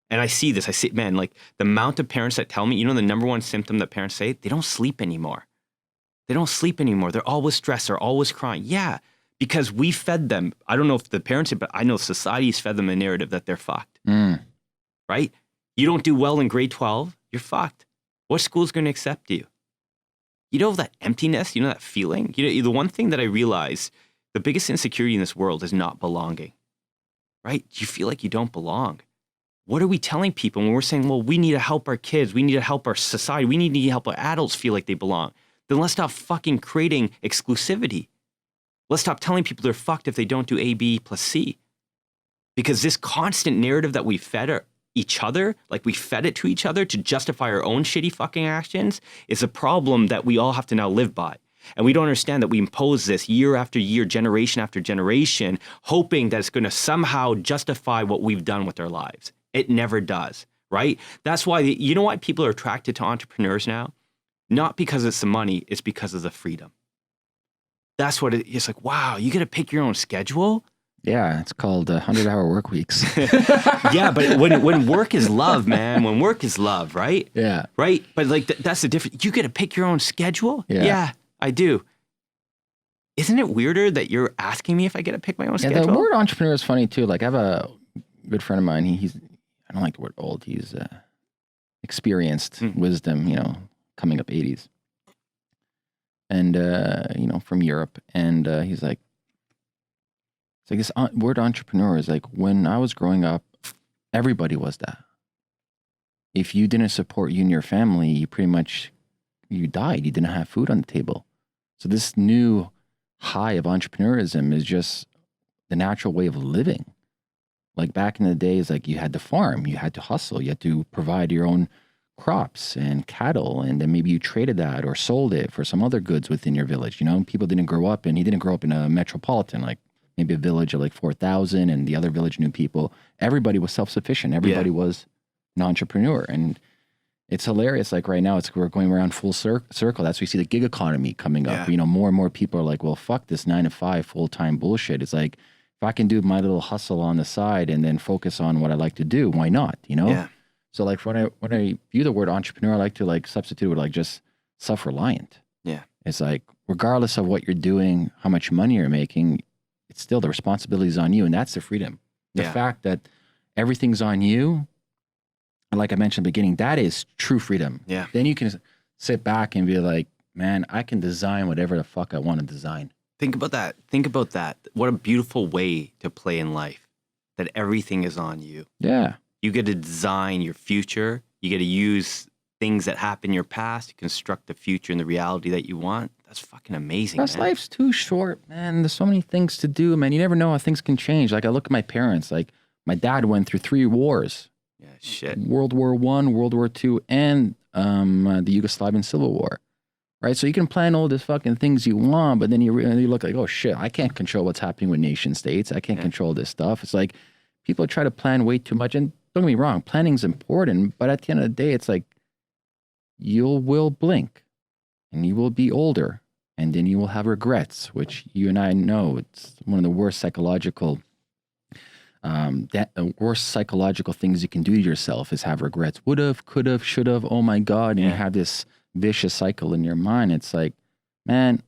And I see this. I see, man, like the amount of parents that tell me, the number one symptom that parents say, they don't sleep anymore. They don't sleep anymore. They're always stressed. They're always crying. Yeah, because we fed them. I don't know if the parents did, but I know society's fed them a narrative that they're fucked. Right? You don't do well in grade 12, you're fucked. What school's going to accept you? That emptiness, that feeling? The one thing that I realized, the biggest insecurity in this world is not belonging. Right? You feel like you don't belong. What are we telling people when we're saying, well, we need to help our kids, we need to help our society, we need to help our adults feel like they belong? Then let's stop fucking creating exclusivity. Let's stop telling people they're fucked if they don't do A, B plus C. Because this constant narrative that we fed each other, like we fed it to each other to justify our own shitty fucking actions, is a problem that we all have to now live by. And we don't understand that we impose this year after year, generation after generation, hoping that it's going to somehow justify what we've done with our lives. It never does, right? That's why, why people are attracted to entrepreneurs now? Not because it's the money, it's because of the freedom. That's what it's like, wow, you get to pick your own schedule? Yeah, it's called 100-hour work weeks. Yeah, but when work is love, man, when work is love, right? Yeah. Right? But like that's the difference. You get to pick your own schedule? Yeah, I do. Isn't it weirder that you're asking me if I get to pick my own schedule? Yeah, the word entrepreneur is funny too. Like I have a good friend of mine. He's, I don't like the word old. He's experienced wisdom, coming up 80s. And, from Europe. And he's like, it's like this word entrepreneur is like, when I was growing up, everybody was that. If you didn't support you and your family, you died. You didn't have food on the table. So this new high of entrepreneurism is just the natural way of living. Like back in the days, like you had to farm, you had to hustle, you had to provide your own crops and cattle, and then maybe you traded that or sold it for some other goods within your village. People didn't grow up, and he didn't grow up in a metropolitan, like maybe a village of like 4,000, and the other village knew people. Everybody was self-sufficient. Everybody was an entrepreneur. And It's hilarious. Like right now, we're going around full circle. That's why you see the gig economy coming up. Yeah. More and more people are like, well, fuck this 9 to 5 full-time bullshit. It's like, if I can do my little hustle on the side and then focus on what I like to do, why not? Yeah. So like when I view the word entrepreneur, I like to like substitute with like just self-reliant. Yeah. It's like, regardless of what you're doing, how much money you're making, it's still the responsibility is on you. And that's the freedom. The fact that everything's on you, like I mentioned at the beginning, that is true freedom. Yeah. Then you can sit back and be like, man, I can design whatever the fuck I want to design. Think about that. Think about that. What a beautiful way to play in life, that everything is on you. Yeah. You get to design your future. You get to use things that happen in your past to construct the future and the reality that you want. That's fucking amazing, Plus, man. life's too short, man. There's so many things to do, man. You never know how things can change. Like I look at my parents, like my dad went through 3 wars. Yeah, shit. World War I, World War II, and the Yugoslavian Civil War. Right? So you can plan all these fucking things you want, but then you look like, oh shit, I can't control what's happening with nation states. I can't control this stuff. It's like people try to plan way too much. And don't get me wrong, planning's important, but at the end of the day, it's like you will blink and you will be older and then you will have regrets, which you and I know it's one of the worst psychological things you can do to yourself is have regrets. Would have, could have, should have. Oh my God. And you have this vicious cycle in your mind. It's like, man,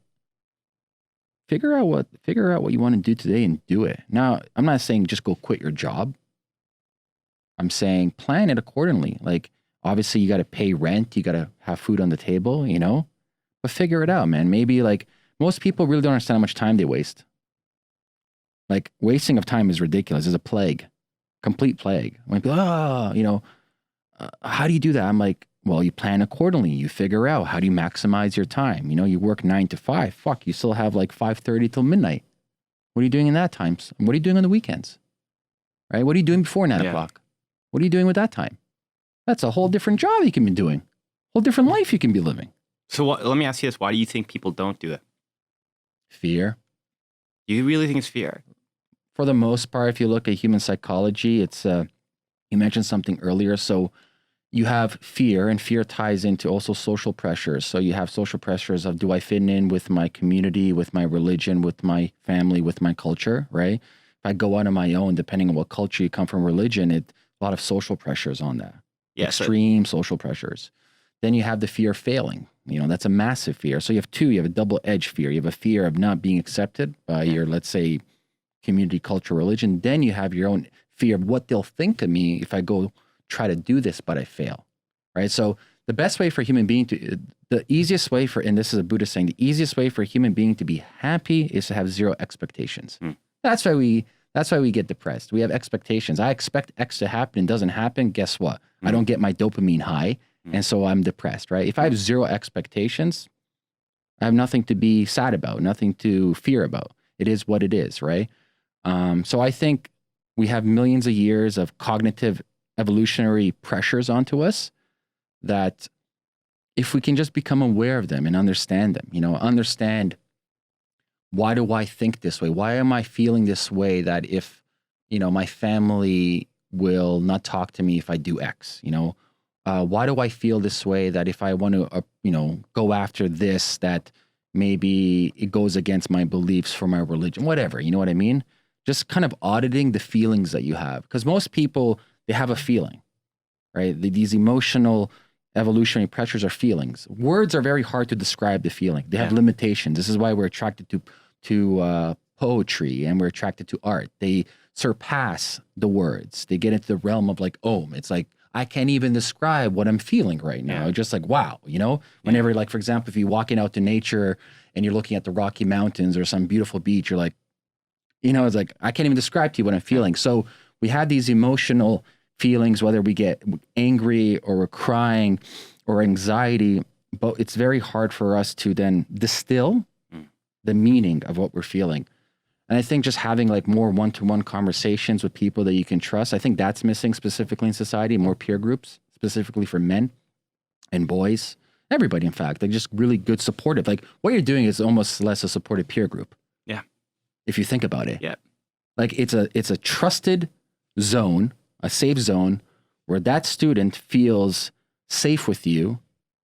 figure out what you want to do today and do it. Now, I'm not saying just go quit your job. I'm saying plan it accordingly. Like, obviously you got to pay rent. You got to have food on the table, but figure it out, man. Maybe like most people really don't understand how much time they waste. Like wasting of time is ridiculous. It's a plague, complete plague. When people, how do you do that? I'm like, well, you plan accordingly. You figure out how do you maximize your time. You work 9 to 5. Fuck, you still have like 5:30 till midnight. What are you doing in that time? What are you doing on the weekends? Right? What are you doing before 9 o'clock? What are you doing with that time? That's a whole different job you can be doing. Whole different life you can be living. So let me ask you this. Why do you think people don't do it? Fear. Do you really think it's fear? For the most part, if you look at human psychology, it's, you mentioned something earlier. So you have fear, and fear ties into also social pressures. So you have social pressures of, do I fit in with my community, with my religion, with my family, with my culture, right? If I go out on my own, depending on what culture you come from, religion, a lot of social pressures on that. Yeah, extreme social pressures. Then you have the fear of failing. That's a massive fear. So you have two. You have a double-edged fear. You have a fear of not being accepted by your, let's say, community, culture, religion. Then you have your own fear of what they'll think of me if I go try to do this, but I fail, right? So the best way for a human being the easiest way for, and this is a Buddhist saying, the easiest way for a human being to be happy is to have zero expectations. That's why we get depressed. We have expectations. I expect X to happen and doesn't happen. Guess what? I don't get my dopamine high. And so I'm depressed, right? If I have zero expectations, I have nothing to be sad about, nothing to fear about. It is what it is, right? So I think we have millions of years of cognitive evolutionary pressures onto us that if we can just become aware of them and understand them, understand, why do I think this way? Why am I feeling this way that if, my family will not talk to me if I do X, why do I feel this way that if I want to, go after this, that maybe it goes against my beliefs for my religion, whatever, you know what I mean? Just kind of auditing the feelings that you have. Because most people, they have a feeling, right? These emotional evolutionary pressures are feelings. Words are very hard to describe the feeling. They have limitations. This is why we're attracted to poetry and we're attracted to art. They surpass the words. They get into the realm of like, it's like, I can't even describe what I'm feeling right now. Just like, wow, whenever, like, for example, if you're walking out to nature and you're looking at the Rocky Mountains or some beautiful beach, you're like, it's like, I can't even describe to you what I'm feeling. So we have these emotional feelings, whether we get angry or we're crying or anxiety, but it's very hard for us to then distill the meaning of what we're feeling. And I think just having like more one-to-one conversations with people that you can trust, I think that's missing specifically in society, more peer groups, specifically for men and boys, everybody, in fact, like just really good supportive. Like what you're doing is almost less a supportive peer group. Yeah. If you think about it. Yeah. Like it's a trusted zone, a safe zone where that student feels safe with you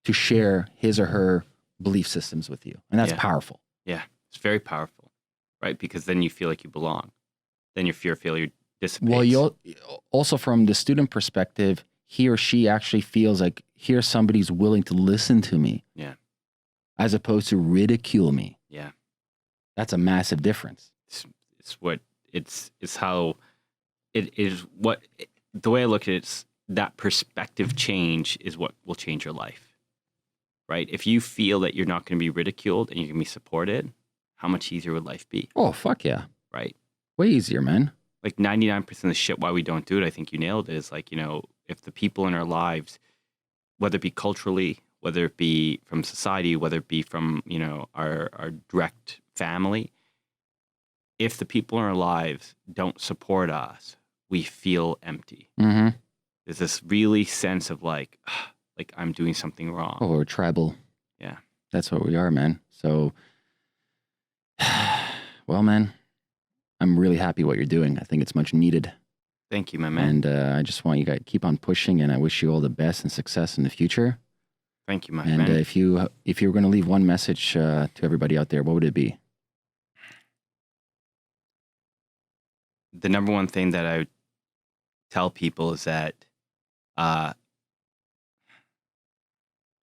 to share his or her belief systems with you. And that's powerful. Yeah, it's very powerful, right? Because then you feel like you belong. Then your fear of failure dissipates. Well, you'll also from the student perspective, he or she actually feels like here somebody's willing to listen to me. Yeah. As opposed to ridicule me. Yeah. That's a massive difference. It's how it is what the way I look at it is that perspective change is what will change your life. Right? If you feel that you're not going to be ridiculed and you're going to be supported, how much easier would life be? Oh, fuck yeah. Right? Way easier, man. Like 99% of the shit why we don't do it, I think you nailed it, is like, you know, if the people in our lives, whether it be culturally, whether it be from society, whether it be from, you know, our direct family, if the people in our lives don't support us, we feel empty. Mm-hmm. There's this really sense of like I'm doing something wrong. Oh, we're tribal. Yeah. That's what we are, man. So, well, man, I'm really happy what you're doing. I think it's much needed. Thank you, my man. And I just want you guys to keep on pushing, and I wish you all the best and success in the future. Thank you, my friend. And if you were going to leave one message to everybody out there, what would it be? The number one thing that I would tell people is that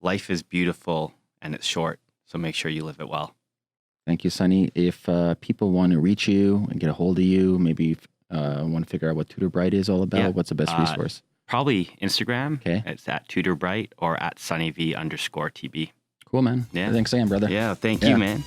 life is beautiful and it's short, so make sure you live it well. Thank you, Sonny. If people want to reach you and get a hold of you, maybe want to figure out what TutorBright is all about, what's the best resource? Probably Instagram. Okay. It's at TutorBright or at SunnyV_TB. Cool, man. Yeah. Thanks again, brother. Yeah, thank you, man.